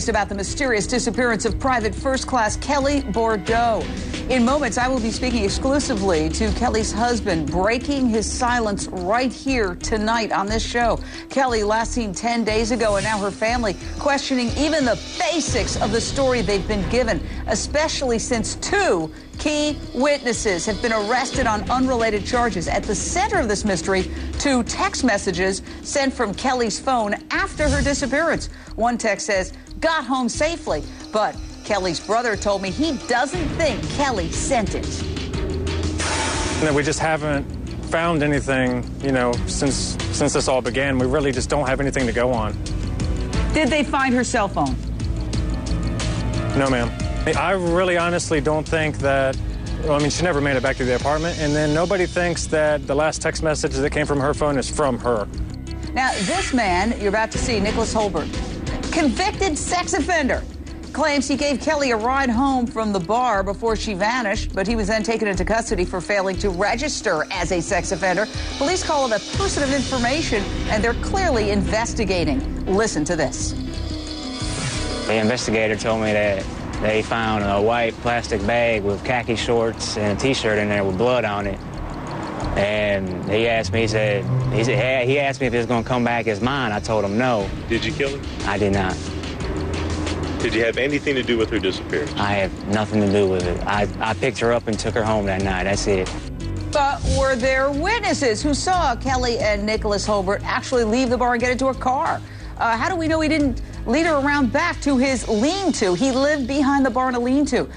next about the mysterious disappearance of Private First Class Kelli Bordeaux. In moments, I will be speaking exclusively to Kelli's husband, breaking his silence right here tonight on this show. Kelli last seen 10 days ago, and now her family questioning even the basics of the story they've been given, especially since two key witnesses have been arrested on unrelated charges. At the center of this mystery, two text messages sent from Kelli's phone after her disappearance. One text says, "Got home safely," but Kelli's brother told me he doesn't think Kelli sent it. We just haven't found anything, since this all began. We really just don't have anything to go on. Did they find her cell phone? No, ma'am. I really honestly don't think that, she never made it back to the apartment, and then nobody thinks that the last text message that came from her phone is from her. Now, this man you're about to see, Nicholas Holbert, convicted sex offender, claims he gave Kelli a ride home from the bar before she vanished, but he was then taken into custody for failing to register as a sex offender. Police call it a person of information, and they're clearly investigating. Listen to this. The investigator told me that they found a white plastic bag with khaki shorts and a T-shirt in there with blood on it. And he asked me, he asked me if it was going to come back as mine. I told him no. Did you kill her? I did not. Did you have anything to do with her disappearance? I have nothing to do with it. I picked her up and took her home that night. That's it. But were there witnesses who saw Kelli and Nicholas Holbert actually leave the bar and get into a car? How do we know he didn't lead her around back to his lean-to? He lived behind the bar in a lean-to.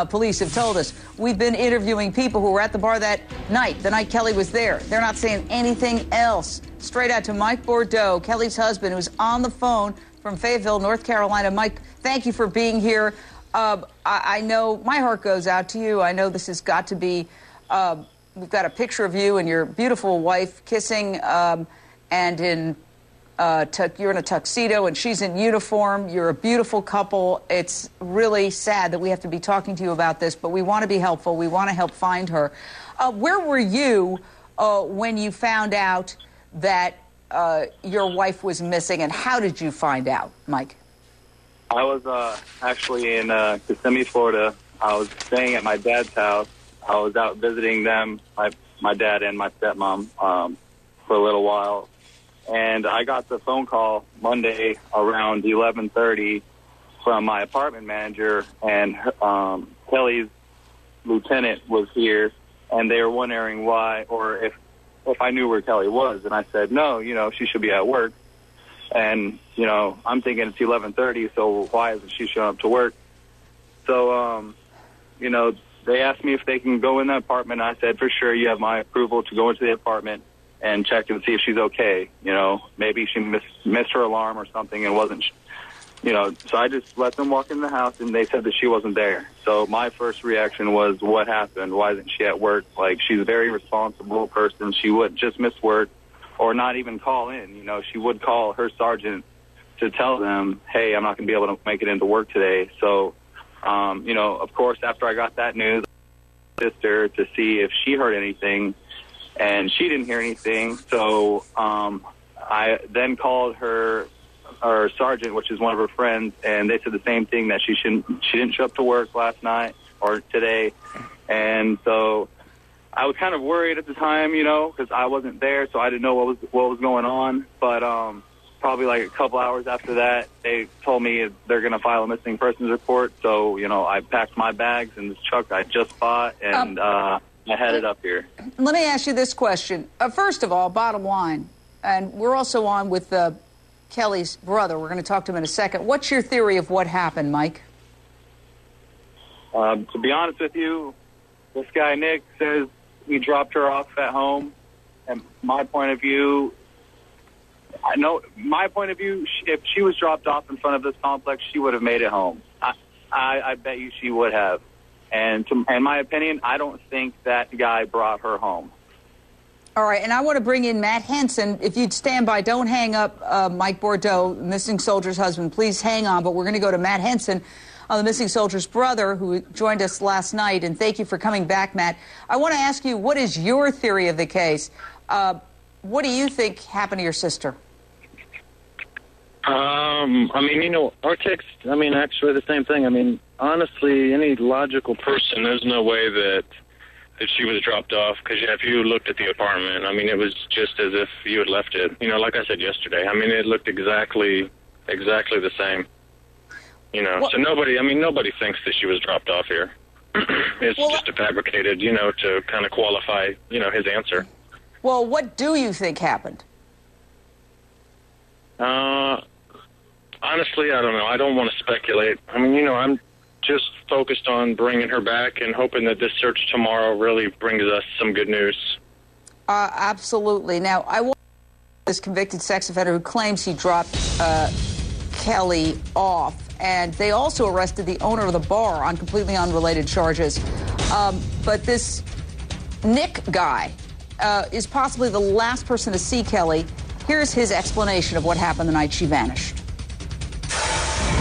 Police have told us. We've been interviewing people who were at the bar that night, the night Kelli was there. They're not saying anything else. Straight out to Mike Bordeaux, Kelli's husband, who's on the phone from Fayetteville, North Carolina. Mike, thank you for being here. I know my heart goes out to you. I know this has got to be, we've got a picture of you and your beautiful wife kissing, and you're in a tuxedo and she's in uniform. You're a beautiful couple. It's really sad that we have to be talking to you about this, but we want to be helpful. We want to help find her. Where were you when you found out that your wife was missing, and how did you find out, Mike? I was actually in Kissimmee, Florida. I was staying at my dad's house. I was out visiting them, my dad and my stepmom, for a little while. And I got the phone call Monday around 11:30 from my apartment manager, and Kelli's lieutenant was here, and they were wondering why, or if I knew where Kelli was. And I said, no, she should be at work. And, I'm thinking it's 11:30, so why isn't she showing up to work? So, they asked me if they can go in the apartment. I said, for sure, you have my approval to go into the apartment and check and see if she's okay. Maybe she missed her alarm or something and wasn't, so I just let them walk in the house, and they said that she wasn't there. So my first reaction was, what happened? Why isn't she at work? Like, she's a very responsible person. She wouldn't just miss work or not even call in. She would call her sergeant to tell them, hey, I'm not going to be able to make it into work today. So, of course, after I got that news, I asked my sister to see if she heard anything, and she didn't hear anything. So I then called her sergeant, which is one of her friends, and they said the same thing, that she didn't show up to work last night or today. And so I was kind of worried at the time, because I wasn't there, so I didn't know what was going on. But probably like a couple hours after that, they told me they're going to file a missing persons report. So, I packed my bags in this truck I just bought, and I headed up here. Let me ask you this question. First of all, bottom line, and we're also on with Kelli's brother. We're going to talk to him in a second. What's your theory of what happened, Mike? To be honest with you, this guy, Nick, says he dropped her off at home. And my point of view, if she was dropped off in front of this complex, she would have made it home. I bet you she would have. And in my opinion, I don't think that guy brought her home. All right, and I want to bring in Matt Henson. If you'd stand by, don't hang up, Mike Bordeaux, missing soldier's husband. Please hang on, but we're going to go to Matt Henson, the missing soldier's brother, who joined us last night. And thank you for coming back, Matt. I want to ask you, what is your theory of the case? What do you think happened to your sister? I mean, you know, our text, I mean, actually the same thing. I mean, honestly, any logical person, there's no way that she was dropped off, because if you looked at the apartment, I mean, it was just as if you had left it. You know, like I said yesterday, I mean, it looked exactly the same. You know, so nobody thinks that she was dropped off here. It's just a fabricated, you know, to kind of qualify, you know, his answer. Well, what do you think happened? Honestly, I don't know. I don't want to speculate. I mean, you know, I'm just focused on bringing her back and hoping that this search tomorrow really brings us some good news. Absolutely. Now, I want this convicted sex offender who claims he dropped Kelli off. And they also arrested the owner of the bar on completely unrelated charges. But this Nick guy is possibly the last person to see Kelli. Here's his explanation of what happened the night she vanished.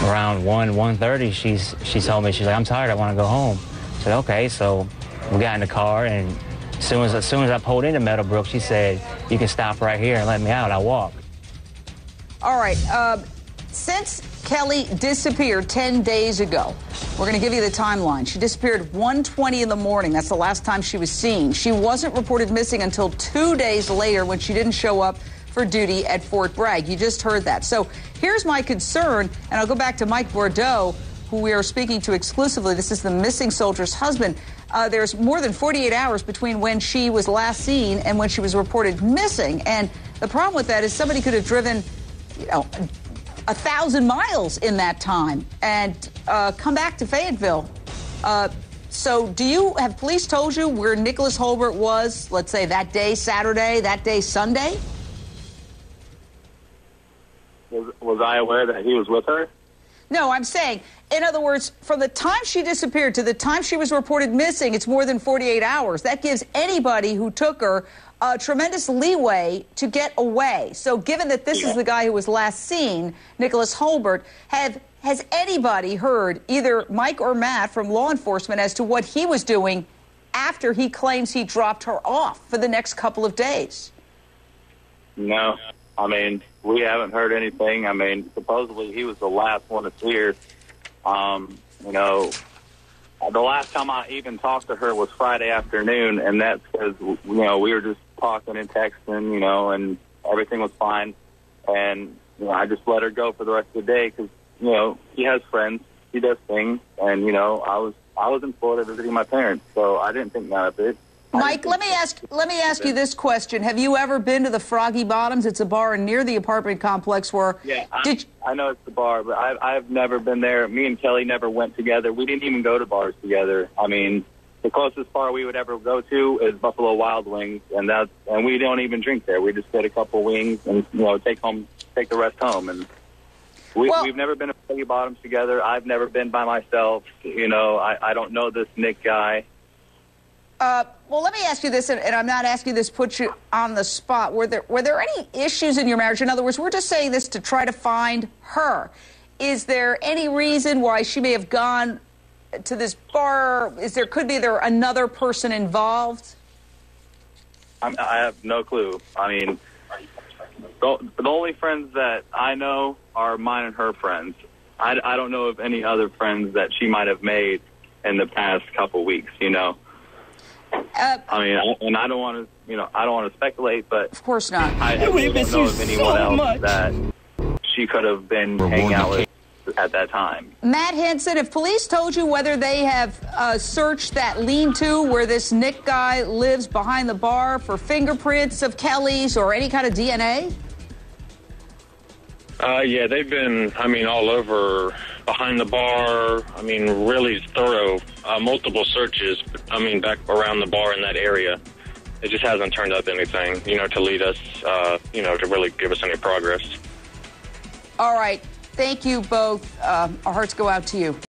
Around 1:30, she told me, she's like, I'm tired, I want to go home. I said, okay, so we got in the car, and as soon as I pulled into Meadowbrook, she said, you can stop right here and let me out. I walk. All right. Since Kelli disappeared 10 days ago, we're going to give you the timeline. She disappeared 1:20 in the morning. That's the last time she was seen. She wasn't reported missing until 2 days later when she didn't show up for duty at Fort Bragg. You just heard that. So here's my concern, and I'll go back to Mike Bordeaux, who we are speaking to exclusively. This is the missing soldier's husband. There's more than 48 hours between when she was last seen and when she was reported missing. And the problem with that is somebody could have driven, you know, 1,000 miles in that time and come back to Fayetteville. So have police told you where Nicholas Holbert was, let's say, that day Saturday, that day Sunday? Was I aware that he was with her? No, I'm saying, in other words, from the time she disappeared to the time she was reported missing, it's more than 48 hours. That gives anybody who took her tremendous leeway to get away. So given that this is the guy who was last seen, Nicholas Holbert, has anybody heard, either Mike or Matt from law enforcement, as to what he was doing after he claims he dropped her off for the next couple of days? No. I mean, we haven't heard anything. I mean, supposedly he was the last one to see her. You know, the last time I even talked to her was Friday afternoon, and that's because, you know, we were just talking and texting, you know, and everything was fine. And, you know, I just let her go for the rest of the day because, you know, he has friends, he does things, and, you know, I was in Florida visiting my parents, so I didn't think none of it. Mike, let me ask you this question. Have you ever been to the Froggy Bottoms? It's a bar near the apartment complex where... Yeah, I know it's the bar, but I've never been there. Me and Kelli never went together. We didn't even go to bars together. I mean, the closest bar we would ever go to is Buffalo Wild Wings, and we don't even drink there. We just get a couple wings and, you know, take the rest home. And we've never been to Froggy Bottoms together. I've never been by myself. You know, I don't know this Nick guy. Well, let me ask you this, and I'm not asking this to put you on the spot. Were there any issues in your marriage? In other words, we're just saying this to try to find her. Is there any reason why she may have gone to this bar? Could there another person involved? I have no clue. I mean, the only friends that I know are mine and her friends. I don't know of any other friends that she might have made in the past couple weeks, you know. I mean, and I don't want to speculate, but of course not. I don't know of anyone else that she could have been hanging out with at that time. Matt Henson, have police told you whether they have searched that lean-to where this Nick guy lives behind the bar for fingerprints of Kelli's or any kind of DNA? Yeah, they've been, I mean, all over behind the bar. I mean, really thorough, multiple searches, I mean, back around the bar in that area. It just hasn't turned up anything, you know, to lead us, you know, to really give us any progress. All right. Thank you both. Our hearts go out to you.